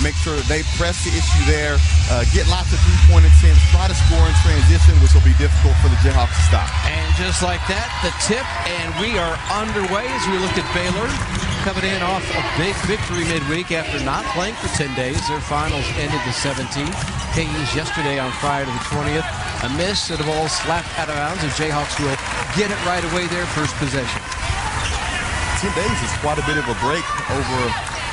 make sure that they press the issue there, get lots of three-point attempts, try to score in transition, which will be difficult for the Jayhawks to stop. And just like that, the tip, and we are underway as we look at Baylor coming in off a big victory midweek after not playing for 10 days. Their finals ended the 17th. KU's yesterday on Friday the 20th. A miss, and the ball slapped out of bounds, and Jayhawks will get it right away their first possession. 10 days is quite a bit of a break over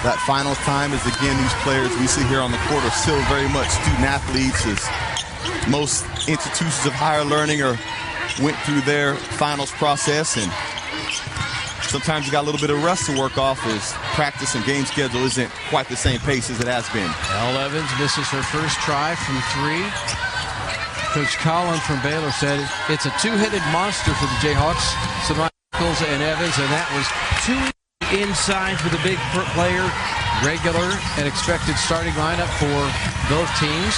that finals time, as again these players we see here on the court are still very much student athletes, as most institutions of higher learning went through their finals process, and sometimes you got a little bit of rust to work off as practice and game schedule isn't quite the same pace as it has been. Elle Evans misses her first try from three. Coach Collen from Baylor said it's a two-headed monster for the Jayhawks. Nichols and Evans, and that was two inside for the big player. Regular and expected starting lineup for both teams.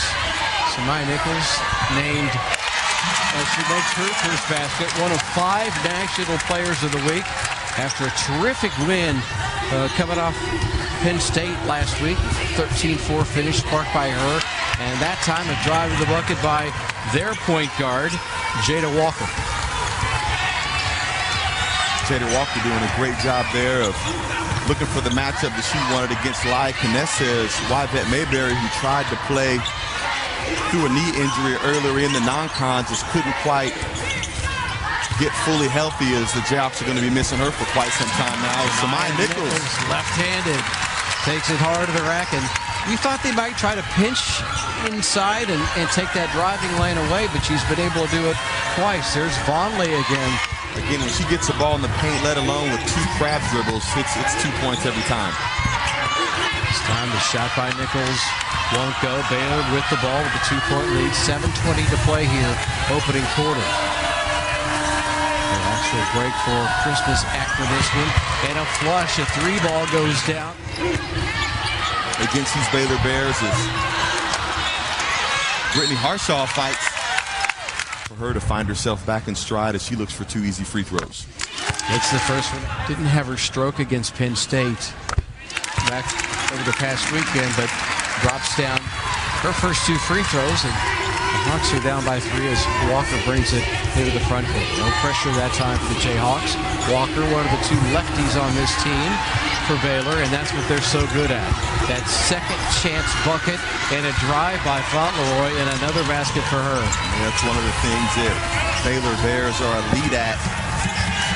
Nichols named as she makes her first basket, one of 5 National Players of the Week after a terrific win coming off Penn State last week. 13-4 finish sparked by her, and that time a drive to the bucket by their point guard, Jada Walker. Jada Walker doing a great job there of looking for the matchup that she wanted against Lai Kness's Yvette Mayberry, who tried to play through a knee injury earlier in the non-con, just couldn't quite get fully healthy, as the Jayhawks are going to be missing her for quite some time now. Samaya Nichols, left-handed, takes it hard to the rack, and we thought they might try to pinch inside and take that driving lane away, but she's been able to do it twice. There's Vonleh again. Again, when she gets the ball in the paint, let alone with 2 crab dribbles, it's 2 points every time. It's time. The shot by Nichols won't go. Baylor with the ball with a 2-point lead. 7:20 to play here, opening quarter. An actual break for Christmas after this one. And a flush. A 3-ball goes down. Against these Baylor Bears as Brittany Harshaw fights for her to find herself back in stride as she looks for 2 easy free throws. It's the first one. Didn't have her stroke against Penn State back over the past weekend, but drops down her first 2 free throws, and the Hawks are down by 3 as Walker brings it into the front court. No pressure that time for the Jayhawks. Walker, one of the 2 lefties on this team for Baylor, and that's what they're so good at. That second chance bucket and a drive by Fauntleroy, and another basket for her. And that's one of the things that Baylor Bears are elite at,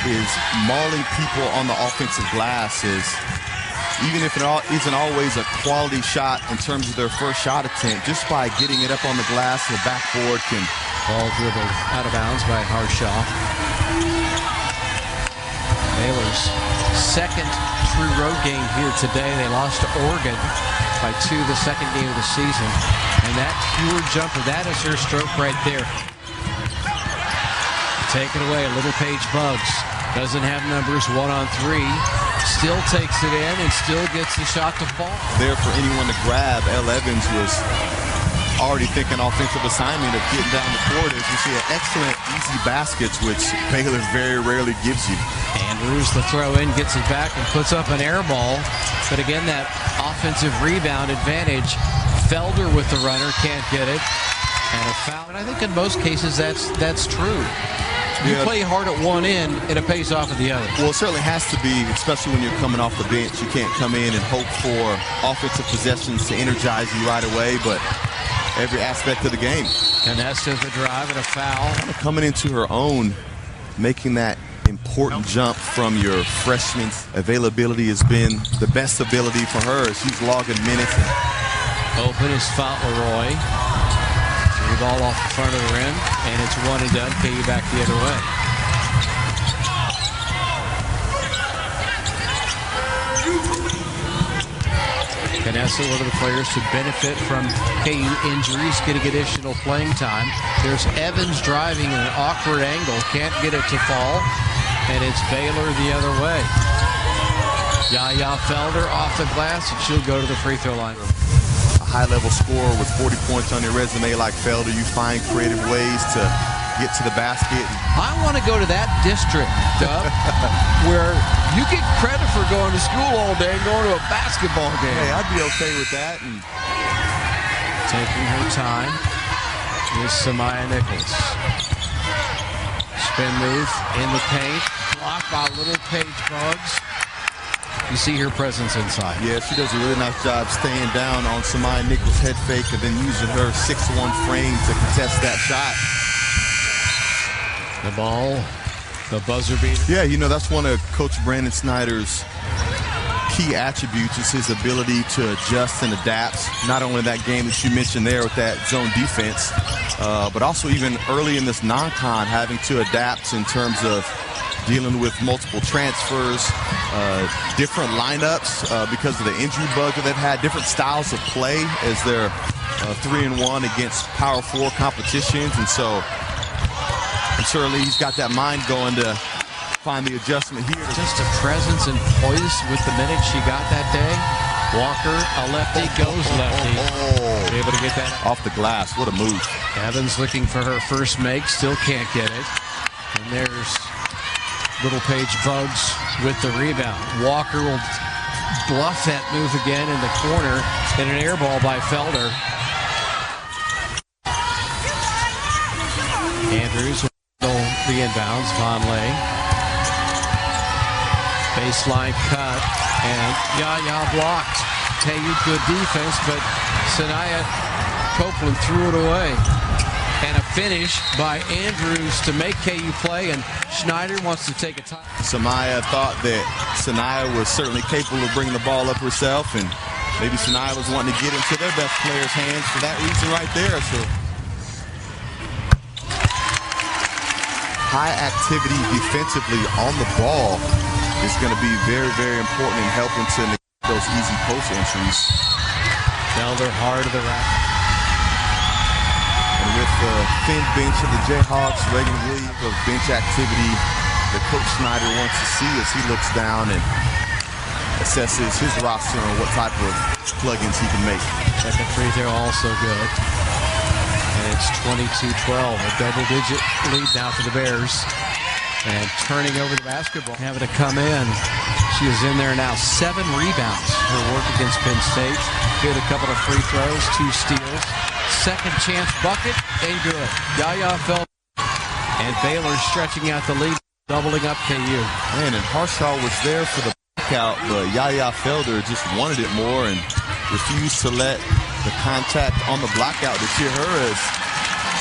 is mauling people on the offensive glass. Is even if it isn't always a quality shot in terms of their first shot attempt, just by getting it up on the glass, the backboard can. Ball dribbled out of bounds by Harshaw. Baylor's second true road game here today. They lost to Oregon by 2 the second game of the season. And that pure jumper, that is her stroke right there. Take it away, Little Paige Buggs. Doesn't have numbers, 1-on-3. Still takes it in and still gets the shot to fall. There for anyone to grab. Elle Evans was already thinking offensive assignment of getting down the court, as you see an excellent easy baskets, which Baylor very rarely gives you. Andrews, the throw in, gets it back and puts up an air ball. But again, that offensive rebound advantage. Felder with the runner, can't get it. And a foul. And I think in most cases that's true. You play hard at one end, and it pays off at the other. Well, it certainly has to be, especially when you're coming off the bench. You can't come in and hope for offensive possessions to energize you right away, but every aspect of the game. Canessa the drive and a foul. Coming into her own, making that important jump from your freshman's availability has been the best ability for her. She's logging minutes. Open is Fauntleroy. Ball off the front of the rim, and it's 1 and done. KU back the other way. Canessa, one of the players to benefit from KU injuries, getting additional playing time. There's Evans driving in an awkward angle, can't get it to fall, and it's Baylor the other way. Yaya Felder off the glass, and she'll go to the free throw line. High-level scorer with 40 points on your resume like Felder, you find creative ways to get to the basket. I want to go to that district, Dub, where you get credit for going to school all day and going to a basketball game. Hey, I'd be okay with that. And taking her time is Samaya Nichols. Spin move in the paint, blocked by Little Paige Bugs. You see her presence inside. yeah, she does a really nice job staying down on Samaya Nichols' head fake and then using her 6'1" frame to contest that shot. The ball, the buzzer beater. Yeah, you know, that's one of Coach Brandon Snyder's key attributes is his ability to adjust and adapt. Not only that game that you mentioned there with that zone defense, but also even early in this non-con having to adapt in terms of dealing with multiple transfers, different lineups because of the injury bug that they've had, different styles of play as they're 3-1 against Power 4 competitions. And so certainly he's got that mind going to find the adjustment here. Just a presence and poise with the minutes she got that day. Walker, a lefty, goes lefty. Able to get that off the glass. What a move. Evans looking for her first make, still can't get it. And there's Little Paige Bugs with the rebound. Walker will bluff that move again in the corner, and an air ball by Felder. Andrews will the inbounds. Vonleh. Baseline cut, and Yaya blocked. KU good defense, but Sanaya Copeland threw it away. And a finish by Andrews to make KU play, and Schneider wants to take a time. Samaya thought that Sanaya was certainly capable of bringing the ball up herself, and maybe Sanaya was wanting to get into their best player's hands for that reason right there. So high activity defensively on the ball is going to be very, very important in helping to negate those easy post entries. Felder hard of the rack. And with the thin bench of the Jayhawks, Reagan Williams of bench activity that Coach Snyder wants to see as he looks down and assesses his roster and what type of plugins he can make. Second free throw also good. And it's 22-12, a double-digit lead now for the Bears. And turning over the basketball, having to come in. She is in there now, 7 rebounds. Her work against Penn State. Hit a couple of free throws, 2 steals. Second chance bucket, and good. Yaya Felder and Baylor stretching out the lead, doubling up KU. Man, and Harshaw was there for the blackout, but Yaya Felder just wanted it more and refused to let the contact on the blackout deter her as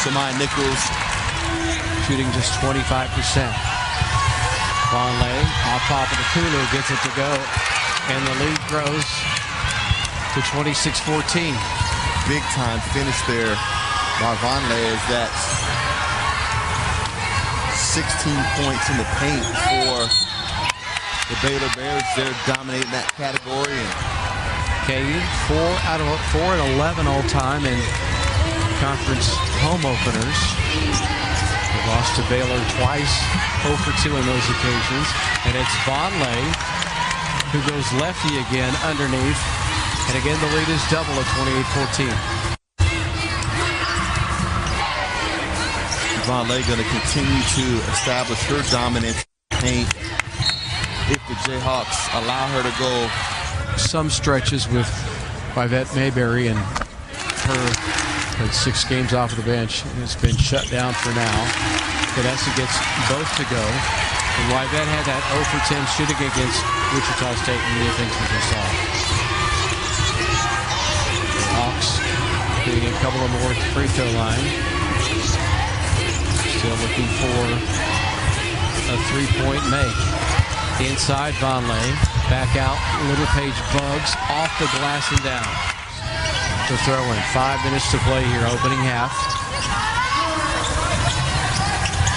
Samaya Nichols shooting just 25%. Vonleh off top of the Kulu gets it to go, and the lead grows to 26-14. Big time finish there by Vonleh as that's 16 points in the paint for the Baylor Bears. They're dominating that category. And KU 4 and 11 all time in conference home openers. They lost to Baylor twice, 0 for 2 in those occasions. And it's Vonleh who goes lefty again underneath. And again, the lead is double at 28-14. Vonleh going to continue to establish her dominance in paint if the Jayhawks allow her to go. Some stretches with Yvette Mayberry and her 6 games off of the bench. It's been shut down for now. Vanessa gets both to go. And Yvette had that 0 for 10 shooting against Wichita State, and many things we just saw. Hawks getting a couple of more free throw line. Still looking for a 3-point make. Inside Vonleh, back out, Little Paige Bugs off the glass and down. The throw in, 5 minutes to play here, opening half.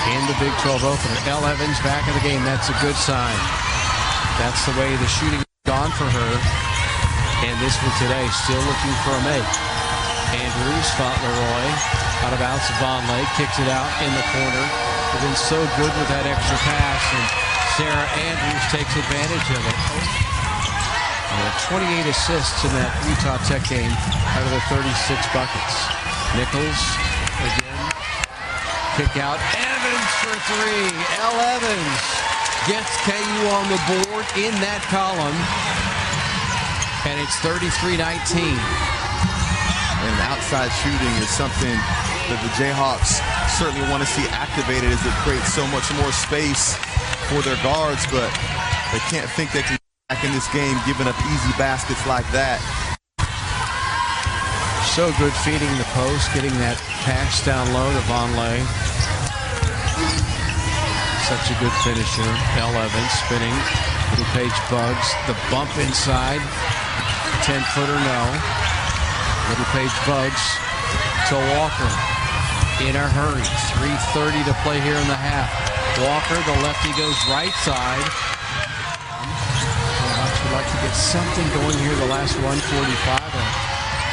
In the Big 12 opener, Elle Evans back in the game. That's a good sign. That's the way the shooting has gone for her. And this one today, still looking for a make. Andrews fought Leroy. Out of bounds, Vonleh kicks it out in the corner. They've been so good with that extra pass, and Sarah Andrews takes advantage of it. And 28 assists in that Utah Tech game out of the 36 buckets. Nichols again Kick out. Evans for three. L. Evans gets KU on the board in that column. And it's 33-19. And outside shooting is something that the Jayhawks certainly want to see activated, as it creates so much more space for their guards, but they can't think they can get back in this game giving up easy baskets like that. So good feeding the post, getting that pass down low to Vonleh. Such a good finisher. L. Evans spinning. Little Page Bugs. The bump inside. 10-footer no. Little Page Bugs to Walker. In a hurry. 3:30 to play here in the half. Walker, the lefty, goes right side. Hawks would like to get something going here the last 1:45.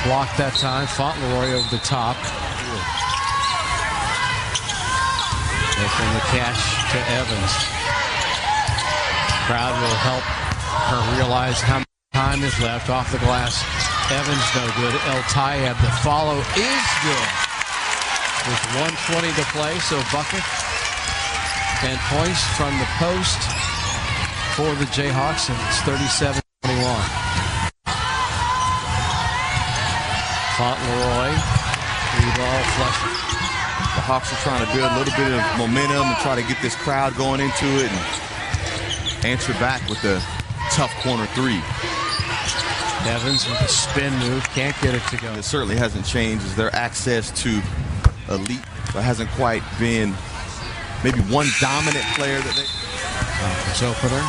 Blocked that time. Fauntleroy over the top. From the catch to Evans. Crowd will help her realize how much time is left. Off the glass. Evans no good. El Tayeb, the follow is good. With 1:20 to play, so bucket and points from the post for the Jayhawks, and it's 37-21. Fauntleroy, three ball flush. The Hawks are trying to build a little bit of momentum and try to get this crowd going into it and answer back with a tough corner three. Evans with a spin move, can't get it to go. It certainly hasn't changed, as their access to elite, but hasn't quite been maybe one dominant player that they... Conference opener.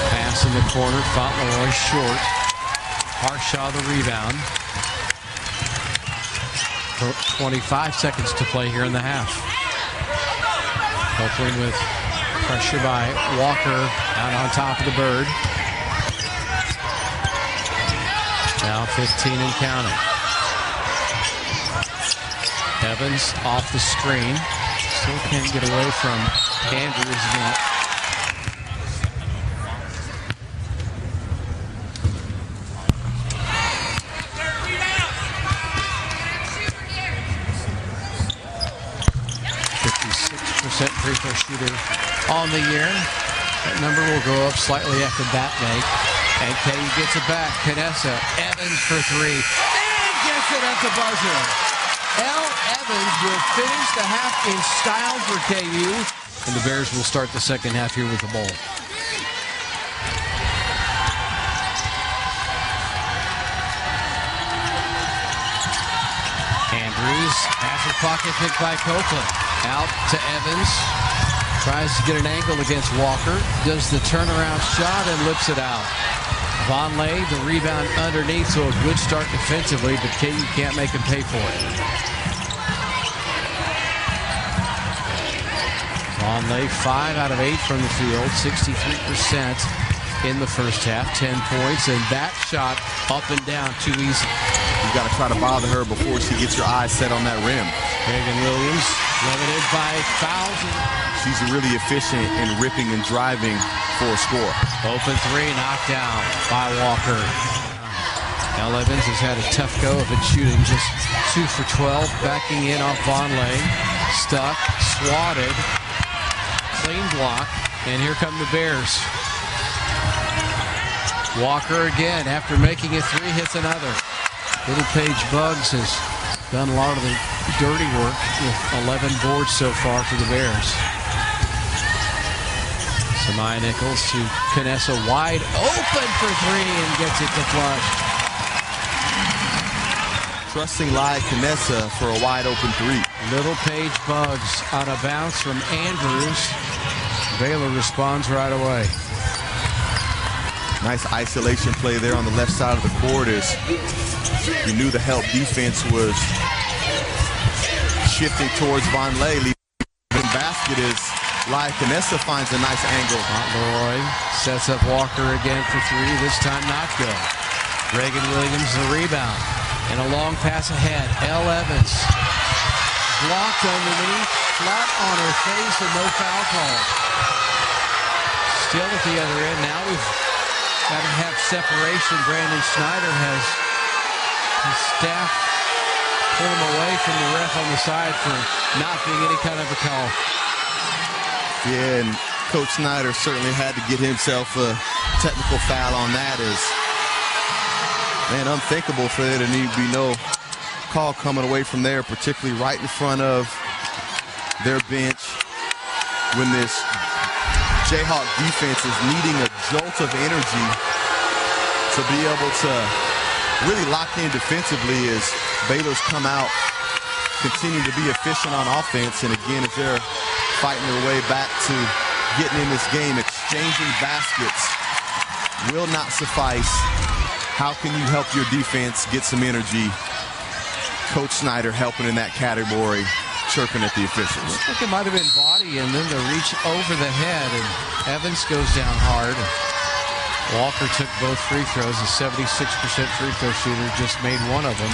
Pass in the corner, Fauntleroy short. Harshaw the rebound. 25 seconds to play here in the half. Oakland with pressure by Walker out on top of the Bird. Now 15 and counting. Evans off the screen. Still can't get away from Andrews yet. Free throw shooter on the year. That number will go up slightly after that make. And KU gets it back. Canessa, Evans for three. And gets it at the buzzer. L. Evans will finish the half in style for KU. And the Bears will start the second half here with the ball. Andrews has a pocket pick by Copeland. Out to Evans. Tries to get an angle against Walker. Does the turnaround shot and lips it out. Vonleh, the rebound underneath, so a good start defensively, but KU can't make him pay for it. Vonleh, 5 out of 8 from the field, 63% in the first half, 10 points, and that shot up and down too easy. You got to try to bother her before she gets your eyes set on that rim. Reagan Williams, limited by fouls. She's really efficient in ripping and driving for a score. Open three, knocked down by Walker. L. Evans has had a tough go of it shooting, just 2 for 12, backing in off Vonleh. Stuck, swatted, clean block, and here come the Bears. Walker again, after making it three, hits another. Little Page Bugs has done a lot of the dirty work with 11 boards so far for the Bears. Samaya Nichols to Canessa, wide open for three and gets it to flush. Trusting Lai Canessa for a wide open three. Little Page Bugs on a bounce from Andrews. Baylor responds right away. Nice isolation play there on the left side of the court, as you knew the help defense was shifting towards Vonleh. The basket is Lai Canessa finds a nice angle. Fauntleroy sets up Walker again for three, this time not good. Reagan Williams the rebound. And a long pass ahead. L. Evans blocked underneath, flat on her face, and no foul call. Still at the other end. Now we've got to have separation. Brandon Schneider has his staff pull him away from the ref on the side for not being any kind of a call. Yeah, and Coach Snyder certainly had to get himself a technical foul on that. As man, unthinkable for there to need to be no call coming away from there, particularly right in front of their bench when this Jayhawk defense is needing a jolt of energy to be able to really lock in defensively as Baylor's come out, continue to be efficient on offense, and again, as they're fighting their way back to getting in this game, exchanging baskets will not suffice. How can you help your defense get some energy? Coach Snyder helping in that category, chirping at the officials. Looks like it might have been body, and then the reach over the head, and Evans goes down hard. Walker took both free throws. A 76% free throw shooter just made one of them,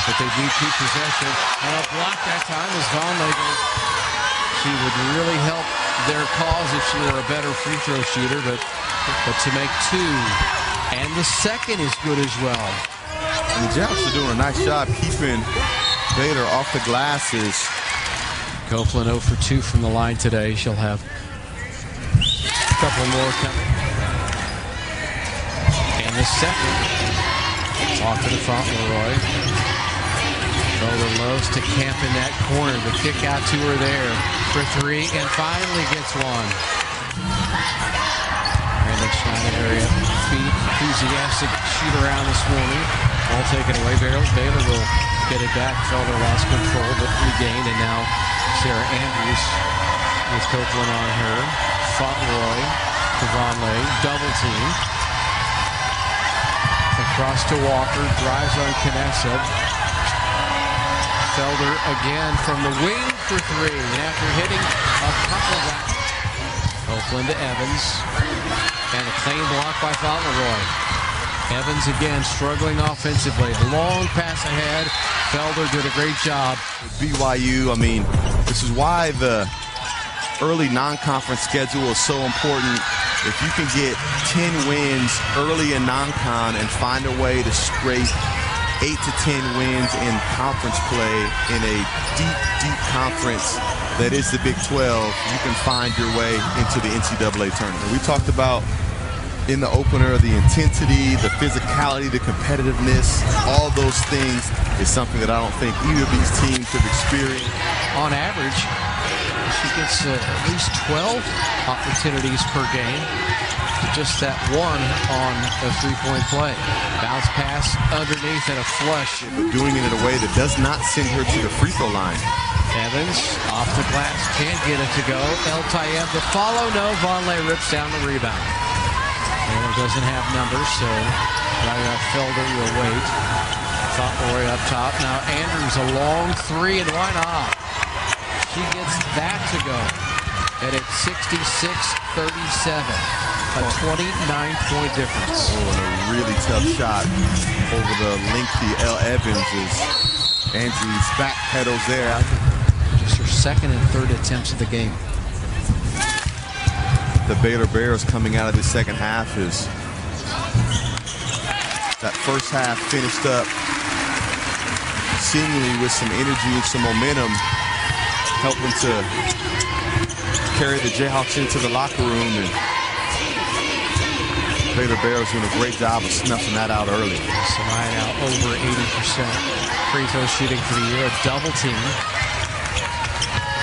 but they do keep possession. And a block that time as Vonleh goes. She would really help their cause if she were a better free throw shooter, but to make two, and the second is good as well. And the Jayhawks are doing a nice job keeping Baylor off the glasses. Copeland 0 for 2 from the line today. She'll have a couple more coming. And the second, off to the Fauntleroy. Baylor loves to camp in that corner. The kick out to her there for three, and finally gets one. Brandon Schneider area feet, enthusiastic shoot around this morning. All taken away. Baylor will get it back. Felder lost control, but regained, and now Sarah Andrews with Copeland on her. Fauntleroy to Vonleh, double team. Across to Walker, drives on Knesset. Felder again from the wing for three. And after hitting a couple of Copeland to Evans. And a clean block by Fauntleroy. Evans again struggling offensively. Long pass ahead. Felder did a great job. BYU, I mean, this is why the early non-conference schedule is so important. If you can get 10 wins early in non-con and find a way to scrape 8 to 10 wins in conference play in a deep, deep conference that is the Big 12, you can find your way into the NCAA tournament. We talked about in the opener the intensity, the physicality, the competitiveness, all those things is something that I don't think either of these teams have experienced. On average, she gets at least 12 opportunities per game. Just that one on a three-point play. Bounce pass underneath and a flush. Doing it in a way that does not send her to the free throw line. Evans off the glass, can't get it to go. El Tayeb, the follow, no. Vonleh rips down the rebound. Baylor doesn't have numbers, so Felder will wait. Fauntleroy up top. Now Andrews a long three, and why not? She gets that to go. And it's 66-37. A 29-point difference. Oh, and a really tough shot over the lengthy El Evans as Andrews backpedals there. Just her second and third attempts of the game. The Baylor Bears coming out of the second half is that first half finished up seemingly with some energy and some momentum, helping to carry the Jayhawks into the locker room, and Baylor Bears doing a great job of snuffing that out early. Samaya now over 80% free throw shooting for the year. A double team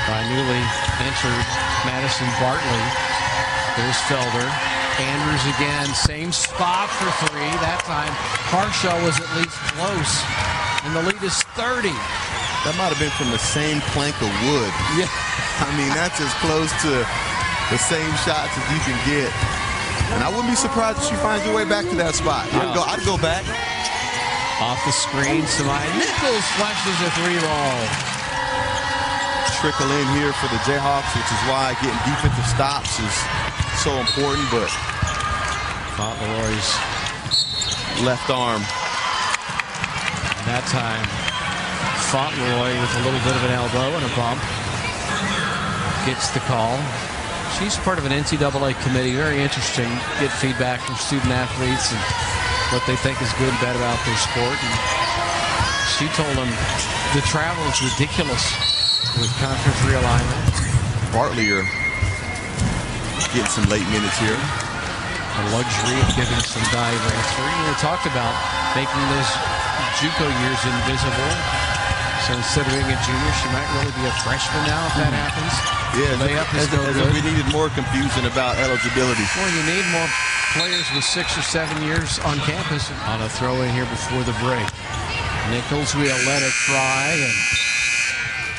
by newly entered Madison Bartley. There's Felder. Andrews again, same spot for three. That time Harshaw was at least close, and the lead is 30. That might have been from the same plank of wood. Yeah. I mean, that's as close to the same shots as you can get. And I wouldn't be surprised if she finds her way back to that spot. Yeah. I'd go back. Off the screen, Samaya Nichols flashes a three ball. Trickle in here for the Jayhawks, which is why getting defensive stops is so important, but Fauntleroy's left arm. And that time, Fauntleroy with a little bit of an elbow and a bump gets the call. She's part of an NCAA committee. Very interesting. Get feedback from student athletes and what they think is good and bad about their sport. And She told him the travel is ridiculous with conference realignment. Bartley are getting some late minutes here. The luxury of getting some dive transfer. We talked about making those JUCO years invisible. So instead of being a junior, she might really be a freshman now if that happens. Yeah, layup is no as good. we needed more confusion about eligibility. Well, you need more players with 6 or 7 years on campus. On a throw in here before the break. Nichols will let it fly,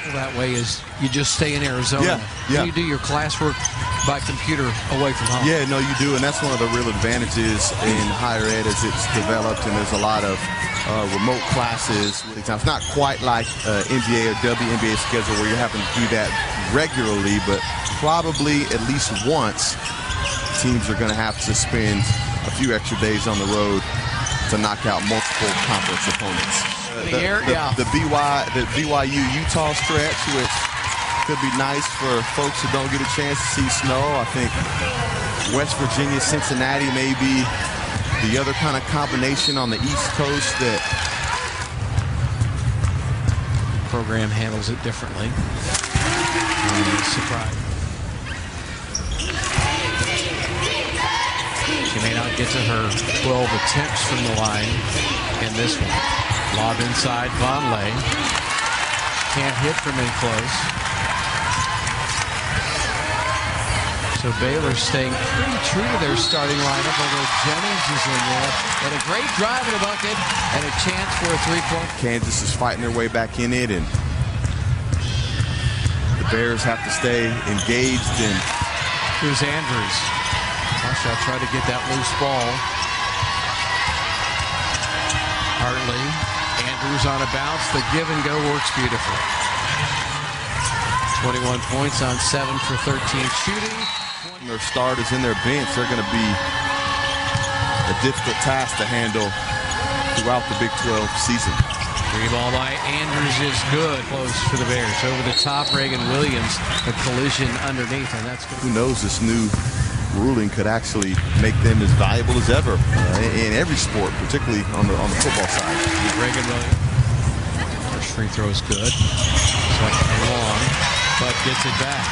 and that way is you just stay in Arizona. Yeah. You do your classwork by computer away from home. Yeah, no, you do, and that's one of the real advantages in higher ed as it's developed, and there's a lot of remote classes. It's not quite like NBA or WNBA schedule where you're having to do that regularly, but probably at least once teams are going to have to spend a few extra days on the road to knock out multiple conference opponents. The BYU-Utah stretch, which could be nice for folks who don't get a chance to see snow. I think West Virginia, Cincinnati may be the other kind of combination on the East Coast that program handles it differently. Surprise. She may not get to her 12 attempts from the line in this one. Lob inside, Vonleh. Can't hit from in close. So Baylor staying pretty true to their starting lineup, although Jennings is in there. And a great drive in the bucket and a chance for a three-point. Kansas is fighting their way back in it, and the Bears have to stay engaged. And here's Andrews. I'll try to get that loose ball. Hartley. Andrews on a bounce. The give and go works beautifully. 21 points on 7 for 13 shooting. Their starters in their bench, they're going to be a difficult task to handle throughout the Big 12 season. Free ball by Andrews is good. Close for the Bears. Over the top, Reagan Williams. A collision underneath, and that's good. Who knows, this new ruling could actually make them as valuable as ever in every sport, particularly on the football side. Reagan Williams. First free throw is good. Second long, but gets it back.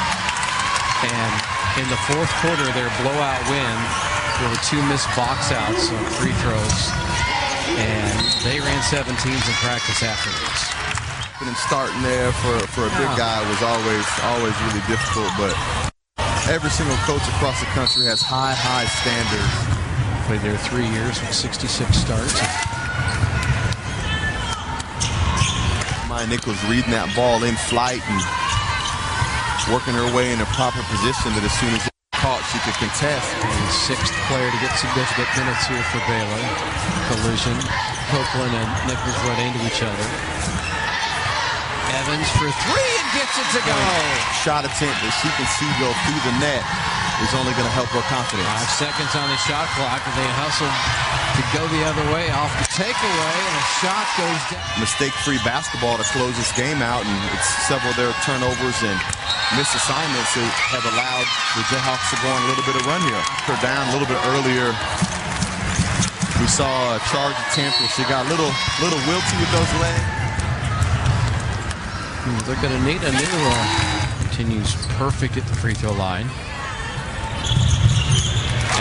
And in the fourth quarter, their blowout win, there were 2 missed box outs on free throws, and they ran 17s in practice afterwards. And starting there for a big guy was always really difficult, but every single coach across the country has high standards. Played there 3 years with 66 starts. Maya Nichols reading that ball in flight and working her way in a proper position that as soon as it's caught, she could contest. And 6th player to get significant minutes here for Baylor. Collision. Copeland and Nichols run into each other. Evans for 3 and gets it to go. Shot attempt that she can see go through the net is only going to help her confidence. 5 seconds on the shot clock, and they hustle to go the other way off the takeaway, and a shot goes down. Mistake-free basketball to close this game out, and it's several of their turnovers and missed assignments that have allowed the Jayhawks to go on a little bit of run here. Her down a little bit earlier. We saw a charge attempt where she got a little wilty with those legs. They're going to need a new continues perfect at the free throw line.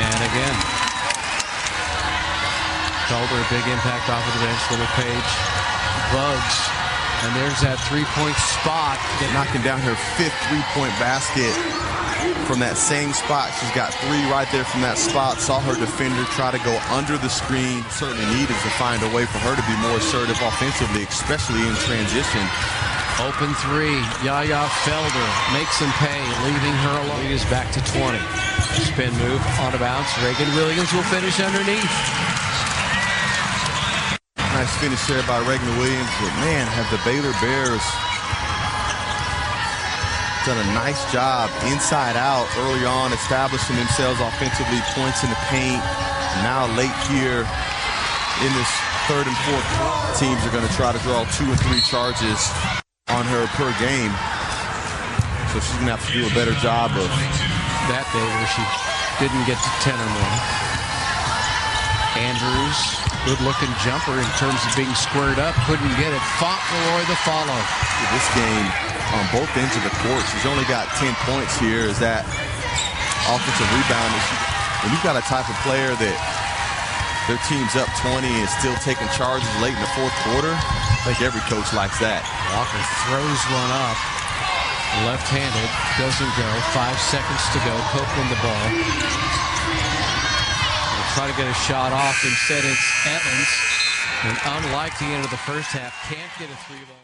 And again, Felder, a big impact off of the bench. Little Page, Bugs, and there's that three-point spot. Knocking down her 5th three-point basket from that same spot. She's got 3 right there from that spot. Saw her defender try to go under the screen. Certainly needed to find a way for her to be more assertive offensively, especially in transition. Open 3, Yaya Felder makes them pay, leaving her alone. Is back to 20. Spin move on a bounce. Reagan Williams will finish underneath. Nice finish there by Reagan Williams. But man, have the Baylor Bears done a nice job inside out early on, establishing themselves offensively, points in the paint. Now late here in this 3rd and 4th quarter, teams are going to try to draw 2 and 3 charges on her per game. So she's going to have to do a better job of that day where she didn't get to 10 or more. Andrews, good-looking jumper in terms of being squared up. Couldn't get it. Fauntleroy the follow. This game, on both ends of the court, she's only got 10 points here. Is that offensive rebound? When you've got a type of player that their team's up 20 and still taking charges late in the fourth quarter, I think every coach likes that. Walker throws one up. Left-handed. Doesn't go. 5 seconds to go. Copeland the ball. They'll try to get a shot off. Instead, it's Evans. And unlike the end of the first half, can't get a three-ball.